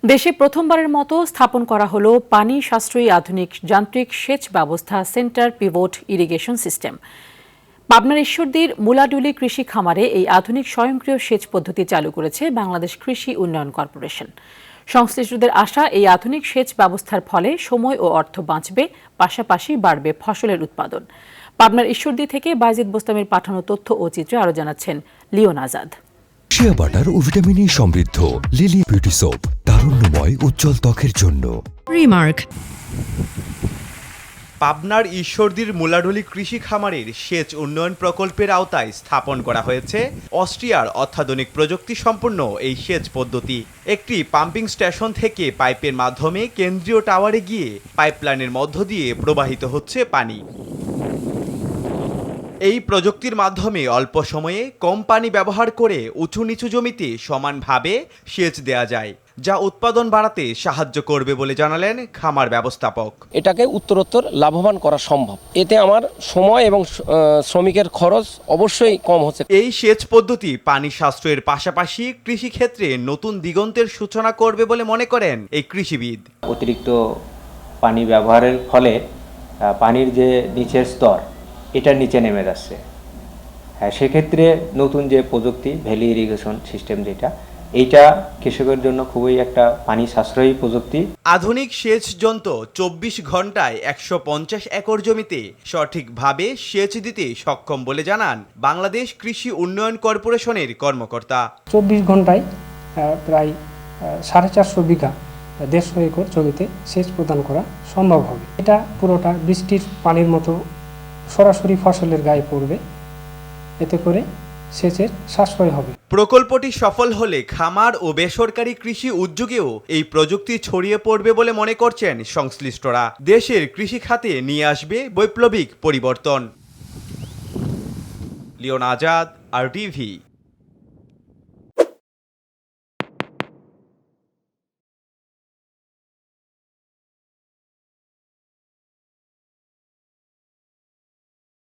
দেশে প্রথমবারের মতো স্থাপন করা হলো পানি সাশ্রয়ী আধুনিক যান্ত্রিক সেচ ব্যবস্থা সেন্টার পিভট ইরিগেশন সিস্টেম। পাবনার ঈশ্বরদীর মুলাডুলি কৃষি খামারে এই আধুনিক স্বয়ংক্রিয় সেচ পদ্ধতি চালু করেছে বাংলাদেশ কৃষি উন্নয়ন কর্পোরেশন। সংশ্লিষ্টদের আশা, এই আধুনিক সেচ ব্যবস্থার ফলে সময় ও অর্থ বাঁচবে, পাশাপাশি বাড়বে ফসলের উৎপাদন। পাবনার ঈশ্বরদী থেকে বাইজিদ বোস্তামের পাঠানো তথ্য ও চিত্রে আরও জানাচ্ছেন লিওন আজাদ। শিয়া বাটার ও ভিটামিন ই সমৃদ্ধ লিলি বিউটি সোপ, তারুণ্যময় উজ্জ্বল ত্বকের জন্য। রিমার্ক। পাবনার ঈশ্বরদীর মুলাডুলি কৃষি খামারের সেচ উন্নয়ন প্রকল্পের আওতায় স্থাপন করা হয়েছে অস্ট্রিয়ার অত্যাধুনিক প্রযুক্তি সম্পন্ন এই সেচ পদ্ধতি। একটি পাম্পিং স্টেশন থেকে পাইপের মাধ্যমে কেন্দ্রীয় টাওয়ারে গিয়ে পাইপলাইনের মধ্য দিয়ে প্রবাহিত হচ্ছে পানি। এই প্রযুক্তির মাধ্যমে অল্প সময়ে কম পানি ব্যবহার করে উঁচু নিচু জমিতে সমানভাবে সেচ দেয়া যায়, যা উৎপাদন বাড়াতে সাহায্য করবে বলে জানালেন খামার ব্যবস্থাপক। এটাকে উত্তরোত্তর লাভবান করা সম্ভব। এতে আমার সময় এবং শ্রমিকের খরচ অবশ্যই কম হচ্ছে। এই সেচ পদ্ধতি পানি সাশ্রয়ের পাশাপাশি কৃষিক্ষেত্রে নতুন দিগন্তের সূচনা করবে বলে মনে করেন এই কৃষিবিদ। অতিরিক্ত পানি ব্যবহারের ফলে পানির যে নিচের স্তর এটা নিচে নেমে যাচ্ছে। হ্যাঁ, সেক্ষেত্রে নতুন যে প্রযুক্তি ভ্যালি ইরিগেশন সিস্টেম এইটা কৃষকের জন্য খুবই একটা পানি সাশ্রয়ী প্রযুক্তি। আধুনিক সেচ যন্ত্র 24 ঘন্টায় 150 একর জমিতে সঠিকভাবে সেচ দিতে সক্ষম বলে জানান বাংলাদেশ কৃষি উন্নয়ন কর্পোরেশনের কর্মকর্তা। 24 ঘন্টায় প্রায় 450 বিঘা 150 একর জমিতে সেচ প্রদান করা সম্ভব হবে। এটা পুরোটা বৃষ্টির পানির মতো সরাসরি ফসলের গায়ে পড়বে, এতে করে সেচের সাশ্রয় হবে। প্রকল্পটি সফল হলে খামার ও বেসরকারি কৃষি উদ্যোগেও এই প্রযুক্তি ছড়িয়ে পড়বে বলে মনে করছেন সংশ্লিষ্টরা। দেশের কৃষি খাতে নিয়ে আসবে বৈপ্লবিক পরিবর্তন। লিওন আজাদ, RTV।